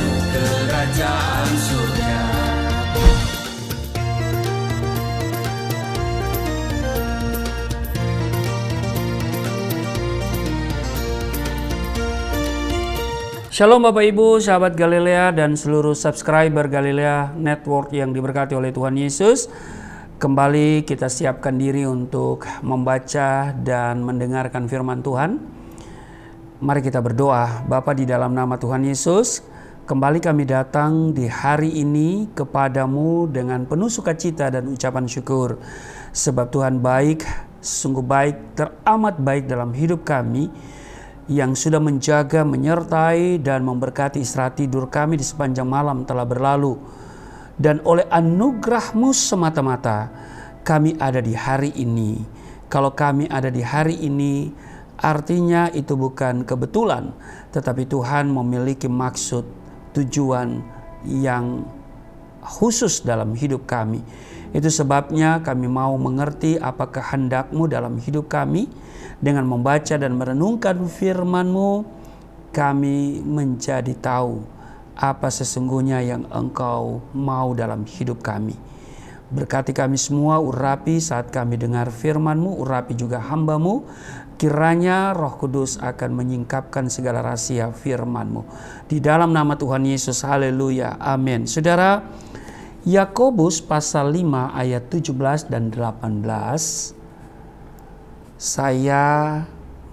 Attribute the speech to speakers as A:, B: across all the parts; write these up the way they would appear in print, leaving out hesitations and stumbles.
A: masuk kerajaan surga.
B: Shalom Bapak Ibu, sahabat Galilea dan seluruh subscriber Galilea Network yang diberkati oleh Tuhan Yesus. Kembali kita siapkan diri untuk membaca dan mendengarkan firman Tuhan. Mari kita berdoa. Bapa, di dalam nama Tuhan Yesus, kembali kami datang di hari ini kepadamu dengan penuh sukacita dan ucapan syukur. Sebab Tuhan baik, sungguh baik, teramat baik dalam hidup kami, yang sudah menjaga, menyertai, dan memberkati istirahat tidur kami di sepanjang malam telah berlalu. Dan oleh anugerah-Mu semata-mata kami ada di hari ini. Kalau kami ada di hari ini, artinya itu bukan kebetulan, tetapi Tuhan memiliki maksud, tujuan yang khusus dalam hidup kami. Itu sebabnya kami mau mengerti apa kehendak-Mu dalam hidup kami. Dengan membaca dan merenungkan firman-Mu, kami menjadi tahu apa sesungguhnya yang Engkau mau dalam hidup kami. Berkati kami semua, urapi saat kami dengar firman-Mu, urapi juga hamba-Mu. Kiranya Roh Kudus akan menyingkapkan segala rahasia firman-Mu. Di dalam nama Tuhan Yesus, haleluya, amin. Saudara, Yakobus pasal 5 ayat 17 dan 18, saya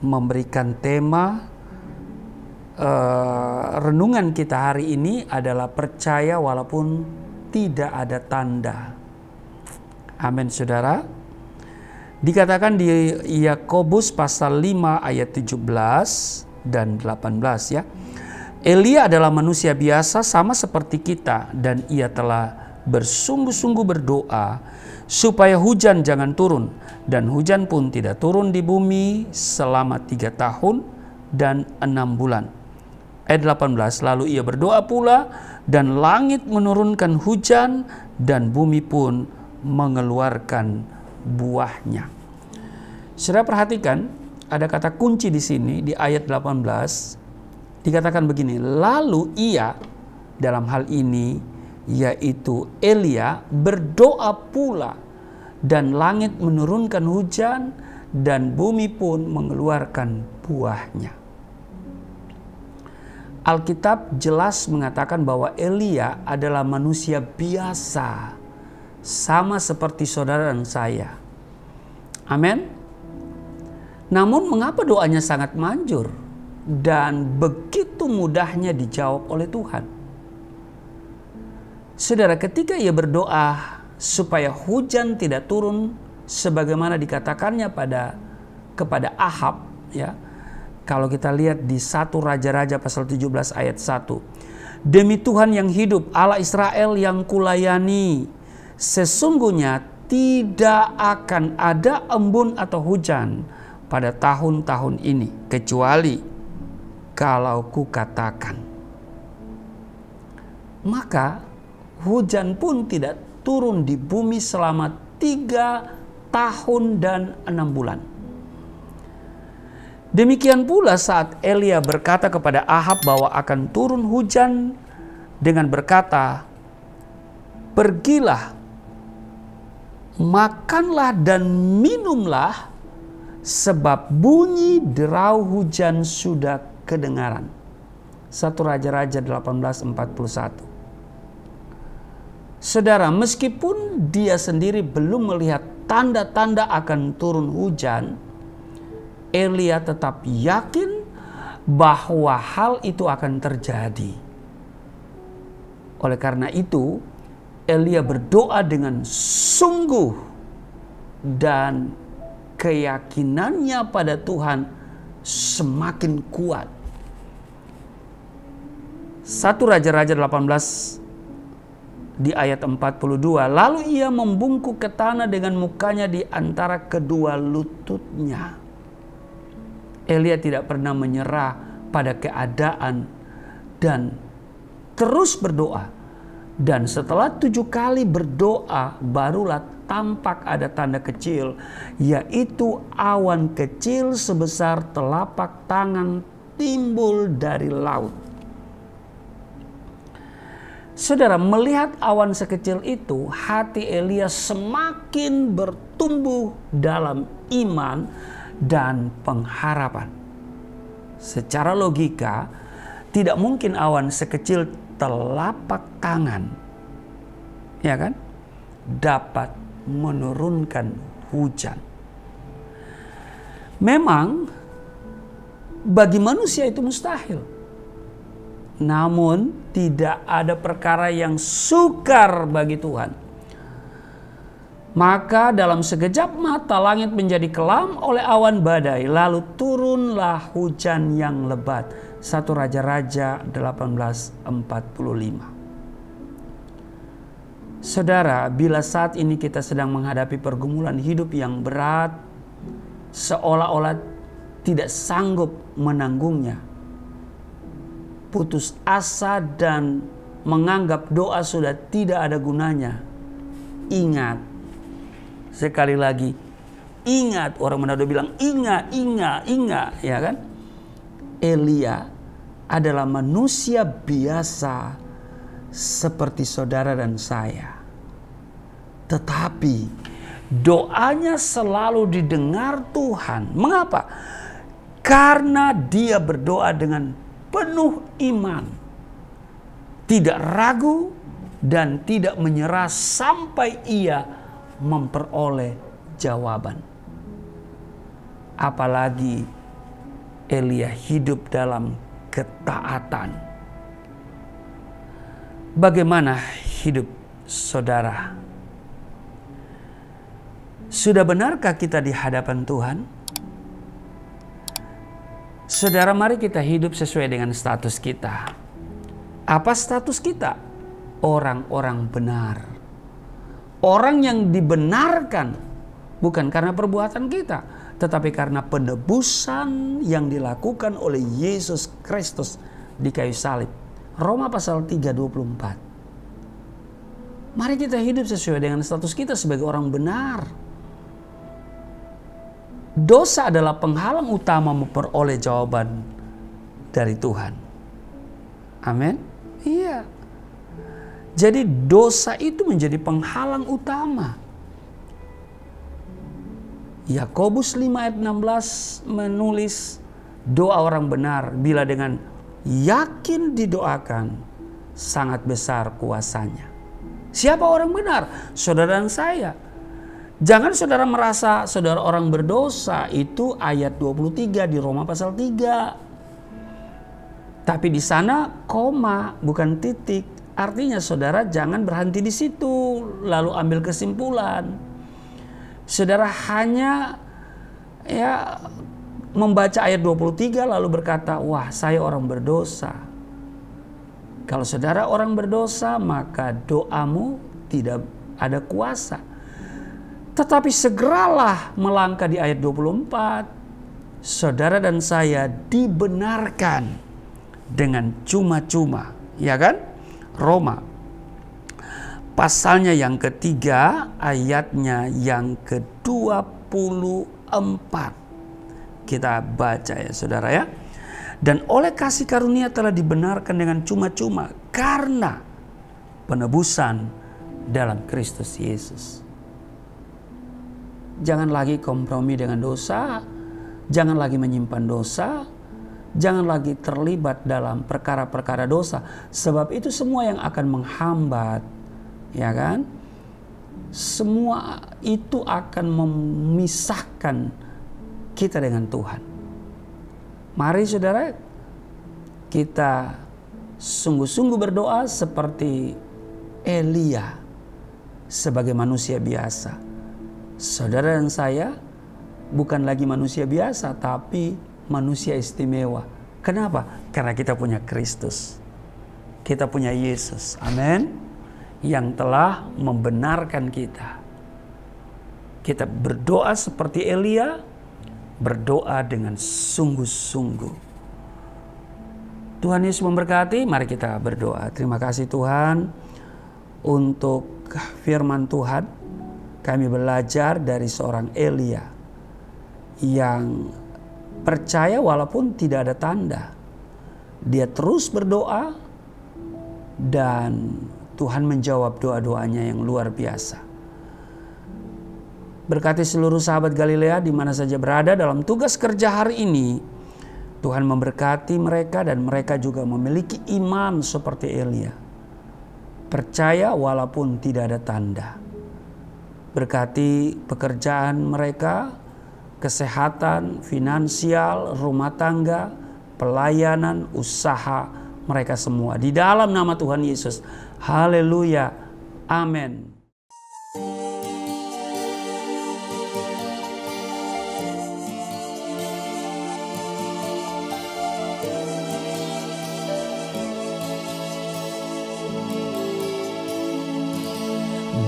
B: memberikan tema renungan kita hari ini adalah percaya walaupun tidak ada tanda. Amin, saudara. Dikatakan di Yakobus pasal 5 ayat 17 dan 18 ya. Elia adalah manusia biasa sama seperti kita, dan ia telah bersungguh-sungguh berdoa supaya hujan jangan turun, dan hujan pun tidak turun di bumi selama 3 tahun dan 6 bulan. Ayat 18, lalu ia berdoa pula, dan langit menurunkan hujan, dan bumi pun mengeluarkan buahnya. Saudara perhatikan, ada kata kunci di sini di ayat 18, dikatakan begini, lalu ia, dalam hal ini yaitu Elia, berdoa pula, dan langit menurunkan hujan, dan bumi pun mengeluarkan buahnya. Alkitab jelas mengatakan bahwa Elia adalah manusia biasa, sama seperti saudara dan saya. Amin. Namun mengapa doanya sangat manjur dan begitu mudahnya dijawab oleh Tuhan? Saudara, ketika ia berdoa supaya hujan tidak turun sebagaimana dikatakannya kepada Ahab ya. Kalau kita lihat di 1 Raja-Raja pasal 17 ayat 1. Demi Tuhan yang hidup, Allah Israel yang kulayani, sesungguhnya tidak akan ada embun atau hujan pada tahun-tahun ini, kecuali kalau kukatakan. Maka hujan pun tidak turun di bumi selama 3 tahun dan 6 bulan. Demikian pula saat Elia berkata kepada Ahab bahwa akan turun hujan dengan berkata, pergilah, makanlah dan minumlah, sebab bunyi derau hujan sudah kedengaran. 1 Raja-Raja 18:41. Saudara, meskipun dia sendiri belum melihat tanda-tanda akan turun hujan, Elia tetap yakin bahwa hal itu akan terjadi. Oleh karena itu, Elia berdoa dengan sungguh, dan keyakinannya pada Tuhan semakin kuat. 1 Raja-Raja 18 di ayat 42, lalu ia membungkuk ke tanah dengan mukanya di antara kedua lututnya. Elia tidak pernah menyerah pada keadaan dan terus berdoa. Dan setelah 7 kali berdoa, barulah tampak ada tanda kecil, yaitu awan kecil sebesar telapak tangan timbul dari laut. Saudara, melihat awan sekecil itu, hati Elia semakin bertumbuh dalam iman dan pengharapan. Secara logika, tidak mungkin awan sekecil telapak tangan, ya kan, dapat menurunkan hujan. Memang bagi manusia itu mustahil. Namun tidak ada perkara yang sukar bagi Tuhan. Maka dalam sekejap mata langit menjadi kelam oleh awan badai, lalu turunlah hujan yang lebat. 1 Raja-Raja 18:45. Saudara, bila saat ini kita sedang menghadapi pergumulan hidup yang berat, seolah-olah tidak sanggup menanggungnya, putus asa dan menganggap doa sudah tidak ada gunanya, ingat, sekali lagi, ingat. Orang Manado bilang ingat, ya kan? Elia adalah manusia biasa seperti saudara dan saya. Tetapi doanya selalu didengar Tuhan. Mengapa? Karena dia berdoa dengan penuh iman, tidak ragu dan tidak menyerah sampai ia memperoleh jawaban. Apalagi Elia hidup dalam ketaatan. Bagaimana hidup saudara? Sudah benarkah kita di hadapan Tuhan? Saudara, mari kita hidup sesuai dengan status kita. Apa status kita? Orang-orang benar. Orang yang dibenarkan bukan karena perbuatan kita, tetapi karena penebusan yang dilakukan oleh Yesus Kristus di kayu salib. Roma pasal 3:24. Mari kita hidup sesuai dengan status kita sebagai orang benar. Dosa adalah penghalang utama memperoleh jawaban dari Tuhan. Amin. Iya. Jadi dosa itu menjadi penghalang utama. Yakobus 5:16 menulis doa orang benar bila dengan yakin didoakan sangat besar kuasanya. Siapa orang benar? Saudara dan saya. Jangan saudara merasa saudara orang berdosa, itu ayat 23 di Roma pasal 3. Tapi di sana koma, bukan titik. Artinya saudara jangan berhenti di situ lalu ambil kesimpulan. Saudara hanya membaca ayat 23 lalu berkata, wah saya orang berdosa. Kalau saudara orang berdosa, maka doamu tidak ada kuasa. Tetapi segeralah melangkah di ayat 24. Saudara dan saya dibenarkan dengan cuma-cuma. Ya kan? Roma. Pasalnya yang ketiga, ayatnya yang ke-24. Kita baca ya saudara ya. Dan oleh kasih karunia telah dibenarkan dengan cuma-cuma karena penebusan dalam Kristus Yesus. Jangan lagi kompromi dengan dosa, jangan lagi menyimpan dosa, jangan lagi terlibat dalam perkara-perkara dosa, sebab itu semua yang akan menghambat, ya kan? Semua itu akan memisahkan kita dengan Tuhan. Mari saudara, kita sungguh-sungguh berdoa seperti Elia sebagai manusia biasa. Saudara dan saya bukan lagi manusia biasa, tapi manusia istimewa. Kenapa? Karena kita punya Kristus. Kita punya Yesus. Amin. Yang telah membenarkan kita. Kita berdoa seperti Elia, berdoa dengan sungguh-sungguh. Tuhan Yesus memberkati. Mari kita berdoa. Terima kasih Tuhan untuk firman Tuhan. Kami belajar dari seorang Elia yang percaya walaupun tidak ada tanda. Dia terus berdoa dan Tuhan menjawab doa-doanya yang luar biasa. Berkati seluruh sahabat Galilea di mana saja berada dalam tugas kerja hari ini. Tuhan memberkati mereka dan mereka juga memiliki iman seperti Elia. Percaya walaupun tidak ada tanda. Berkati pekerjaan mereka, kesehatan, finansial, rumah tangga, pelayanan, usaha mereka semua. Di dalam nama Tuhan Yesus. Haleluya. Amin.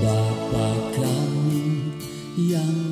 A: Bapa kami yang